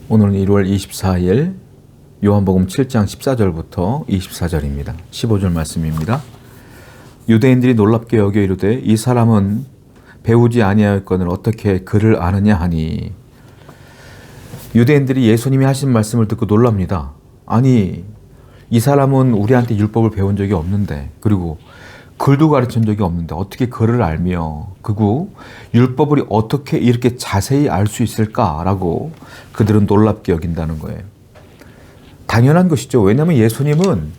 오늘은 1월 24일 요한복음 7장 14절부터 24절입니다. 15절 말씀입니다. 유대인들이 놀랍게 여겨 이르되 이 사람은 배우지 아니하였거늘 어떻게 그를 아느냐 하니, 유대인들이 예수님이 하신 말씀을 듣고 놀랍니다. 아니, 이 사람은 우리한테 율법을 배운 적이 없는데, 그리고 글도 가르친 적이 없는데 어떻게 그를 알며, 그리고 율법을 어떻게 이렇게 자세히 알 수 있을까라고 그들은 놀랍게 여긴다는 거예요. 당연한 것이죠. 왜냐하면 예수님은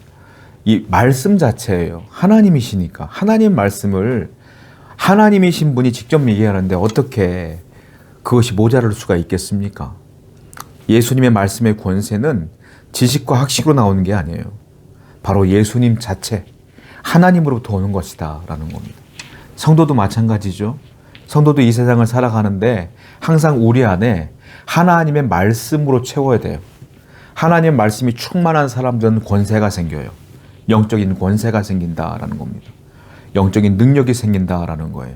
이 말씀 자체예요. 하나님이시니까. 하나님 말씀을 하나님이신 분이 직접 얘기하는데 어떻게 그것이 모자랄 수가 있겠습니까? 예수님의 말씀의 권세는 지식과 학식으로 나오는 게 아니에요. 바로 예수님 자체, 하나님으로부터 오는 것이다 라는 겁니다. 성도도 마찬가지죠. 성도도 이 세상을 살아가는데 항상 우리 안에 하나님의 말씀으로 채워야 돼요. 하나님의 말씀이 충만한 사람들은 권세가 생겨요. 영적인 권세가 생긴다라는 겁니다. 영적인 능력이 생긴다라는 거예요.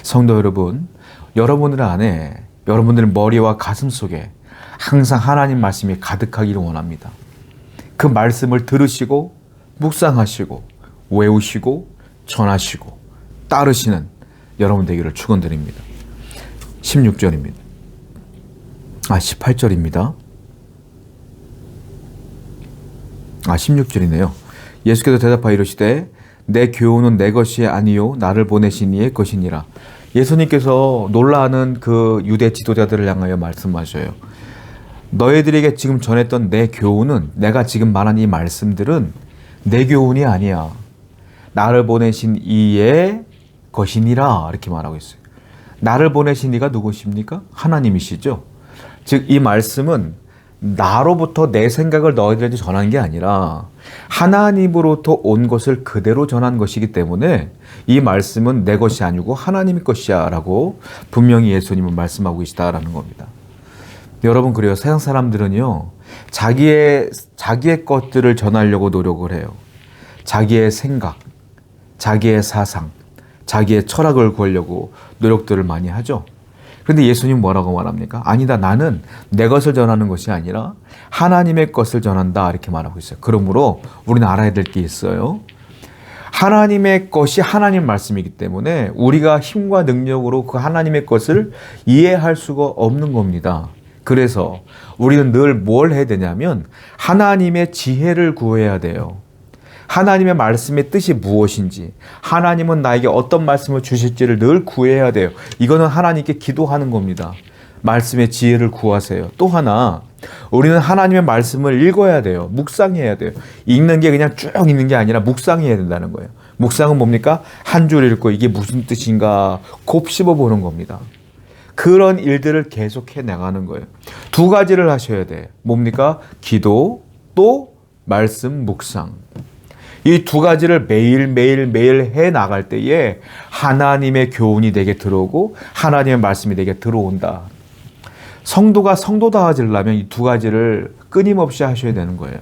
성도 여러분, 여러분들 안에, 여러분들 머리와 가슴 속에 항상 하나님 말씀이 가득하기를 원합니다. 그 말씀을 들으시고 묵상하시고 외우시고 전하시고 따르시는 여러분 되기를 축원드립니다. 16절입니다. 18절입니다. 16절이네요. 예수께서 대답하여 이르시되 내 교훈은 내 것이 아니요 나를 보내신 이의 것이니라. 예수님께서 놀라는 그 유대 지도자들을 향하여 말씀하셔요. 너희들에게 지금 전했던 내 교훈은, 내가 지금 말한 이 말씀들은 내 교훈이 아니야. 나를 보내신 이의 것이니라. 이렇게 말하고 있어요. 나를 보내신 이가 누구십니까? 하나님이시죠. 즉 이 말씀은 나로부터 내 생각을 너희들에게 전한 게 아니라 하나님으로부터 온 것을 그대로 전한 것이기 때문에 이 말씀은 내 것이 아니고 하나님의 것이야 라고 분명히 예수님은 말씀하고 계시다라는 겁니다. 여러분, 그래요. 세상 사람들은요, 자기의 것들을 전하려고 노력을 해요. 자기의 생각, 자기의 사상, 자기의 철학을 구하려고 노력들을 많이 하죠. 그런데 예수님 뭐라고 말합니까? 아니다, 나는 내 것을 전하는 것이 아니라 하나님의 것을 전한다, 이렇게 말하고 있어요. 그러므로 우리는 알아야 될 게 있어요. 하나님의 것이 하나님 말씀이기 때문에 우리가 힘과 능력으로 그 하나님의 것을 이해할 수가 없는 겁니다. 그래서 우리는 늘 뭘 해야 되냐면 하나님의 지혜를 구해야 돼요. 하나님의 말씀의 뜻이 무엇인지, 하나님은 나에게 어떤 말씀을 주실지를 늘 구해야 돼요. 이거는 하나님께 기도하는 겁니다. 말씀의 지혜를 구하세요. 또 하나, 우리는 하나님의 말씀을 읽어야 돼요. 묵상해야 돼요. 읽는 게 그냥 쭉 읽는 게 아니라 묵상해야 된다는 거예요. 묵상은 뭡니까? 한 줄 읽고 이게 무슨 뜻인가 곱씹어 보는 겁니다. 그런 일들을 계속해 나가는 거예요. 두 가지를 하셔야 돼. 뭡니까? 기도, 또 말씀 묵상. 이 두 가지를 매일 해 나갈 때에 하나님의 교훈이 내게 들어오고 하나님의 말씀이 내게 들어온다. 성도가 성도다워지려면 이 두 가지를 끊임없이 하셔야 되는 거예요.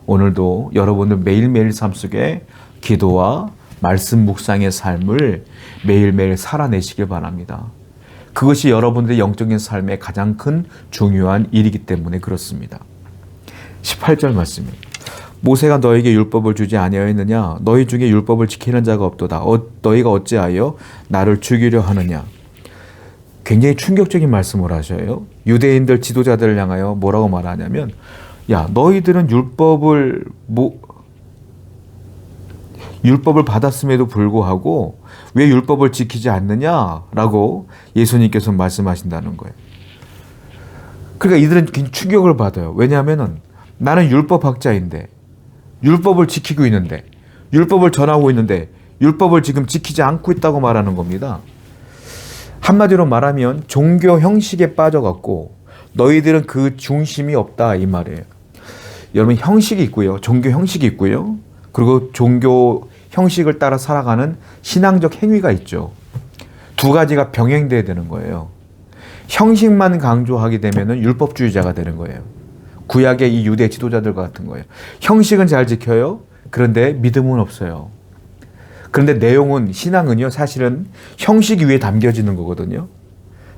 오늘도 여러분들 매일매일 삶 속에 기도와 말씀 묵상의 삶을 매일매일 살아내시길 바랍니다. 그것이 여러분들의 영적인 삶의 가장 큰 중요한 일이기 때문에 그렇습니다. 18절 말씀입니다. 모세가 너에게 율법을 주지 아니하였느냐? 너희 중에 율법을 지키는 자가 없도다. 너희가 어찌하여 나를 죽이려 하느냐? 굉장히 충격적인 말씀을 하셔요. 유대인들 지도자들을 향하여 뭐라고 말하냐면, 야, 너희들은 율법을 받았음에도 불구하고 왜 율법을 지키지 않느냐라고 예수님께서 말씀하신다는 거예요. 그러니까 이들은 굉장히 충격을 받아요. 왜냐하면 나는 율법학자인데, 율법을 지키고 있는데, 율법을 전하고 있는데 율법을 지금 지키지 않고 있다고 말하는 겁니다. 한마디로 말하면 종교 형식에 빠져갖고 너희들은 그 중심이 없다, 이 말이에요. 여러분, 형식이 있고요, 종교 형식이 있고요, 그리고 종교 형식을 따라 살아가는 신앙적 행위가 있죠. 두 가지가 병행돼야 되는 거예요. 형식만 강조하게 되면 율법주의자가 되는 거예요. 구약의 이 유대 지도자들과 같은 거예요. 형식은 잘 지켜요. 그런데 믿음은 없어요. 그런데 내용은, 신앙은요, 사실은 형식 위에 담겨지는 거거든요.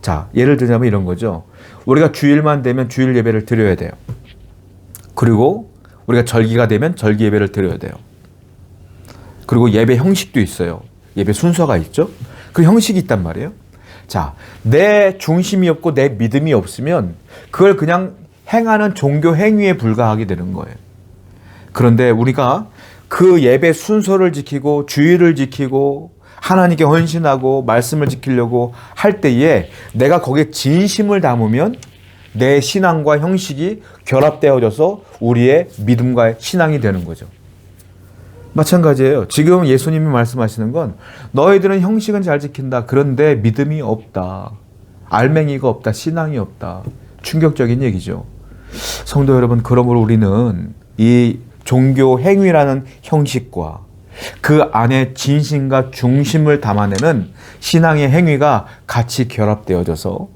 자, 예를 들자면 이런 거죠. 우리가 주일만 되면 주일 예배를 드려야 돼요. 그리고 우리가 절기가 되면 절기 예배를 드려야 돼요. 그리고 예배 형식도 있어요. 예배 순서가 있죠. 그 형식이 있단 말이에요. 자, 내 중심이 없고 내 믿음이 없으면 그걸 그냥 행하는 종교 행위에 불과하게 되는 거예요. 그런데 우리가 그 예배 순서를 지키고 주의를 지키고 하나님께 헌신하고 말씀을 지키려고 할 때에 내가 거기에 진심을 담으면 내 신앙과 형식이 결합되어져서 우리의 믿음과의 신앙이 되는 거죠. 마찬가지예요. 지금 예수님이 말씀하시는 건 너희들은 형식은 잘 지킨다. 그런데 믿음이 없다. 알맹이가 없다. 신앙이 없다. 충격적인 얘기죠. 성도 여러분, 그러므로 우리는 이 종교 행위라는 형식과 그 안에 진심과 중심을 담아내는 신앙의 행위가 같이 결합되어져서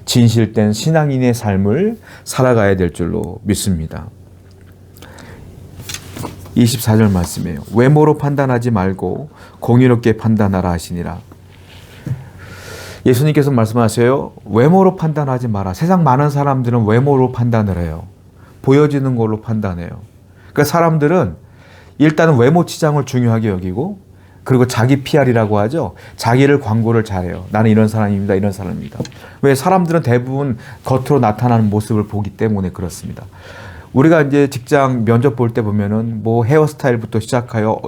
진실된 신앙인의 삶을 살아가야 될 줄로 믿습니다. 24절 말씀이에요. 외모로 판단하지 말고 공의롭게 판단하라 하시니라. 예수님께서 말씀하세요. 외모로 판단하지 마라. 세상 많은 사람들은 외모로 판단을 해요. 보여지는 걸로 판단해요. 그러니까 사람들은 일단은 외모 치장을 중요하게 여기고, 그리고 자기 PR이라고 하죠. 자기를 광고를 잘해요. 나는 이런 사람입니다. 이런 사람입니다. 왜? 사람들은 대부분 겉으로 나타나는 모습을 보기 때문에 그렇습니다. 우리가 이제 직장 면접 볼 때 보면은 뭐 헤어스타일부터 시작하여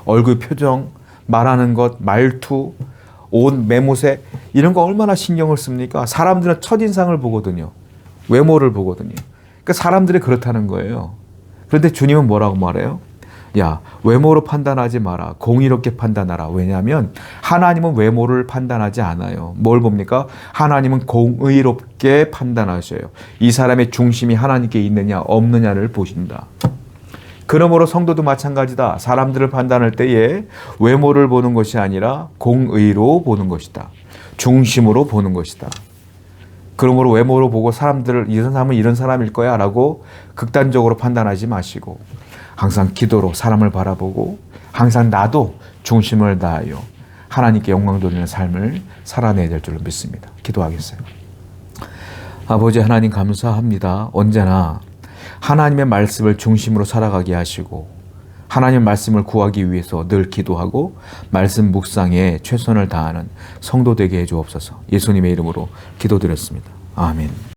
얼굴 표정, 말하는 것, 말투, 옷, 매모새 이런 거 얼마나 신경을 씁니까? 사람들은 첫인상을 보거든요. 외모를 보거든요. 그러니까 사람들이 그렇다는 거예요. 그런데 주님은 뭐라고 말해요? 야, 외모로 판단하지 마라. 공의롭게 판단하라. 왜냐하면 하나님은 외모를 판단하지 않아요. 뭘 봅니까? 하나님은 공의롭게 판단하셔요. 이 사람의 중심이 하나님께 있느냐 없느냐를 보신다. 그러므로 성도도 마찬가지다. 사람들을 판단할 때에 외모를 보는 것이 아니라 공의로 보는 것이다. 중심으로 보는 것이다. 그러므로 외모로 보고 사람들을 이런 사람은 이런 사람일 거야 라고 극단적으로 판단하지 마시고 항상 기도로 사람을 바라보고 항상 나도 중심을 다하여 하나님께 영광 돌리는 삶을 살아내야 될 줄로 믿습니다. 기도하겠어요. 아버지 하나님 감사합니다. 언제나 하나님의 말씀을 중심으로 살아가게 하시고 하나님의 말씀을 구하기 위해서 늘 기도하고 말씀 묵상에 최선을 다하는 성도 되게 해주옵소서. 예수님의 이름으로 기도드렸습니다. 아멘.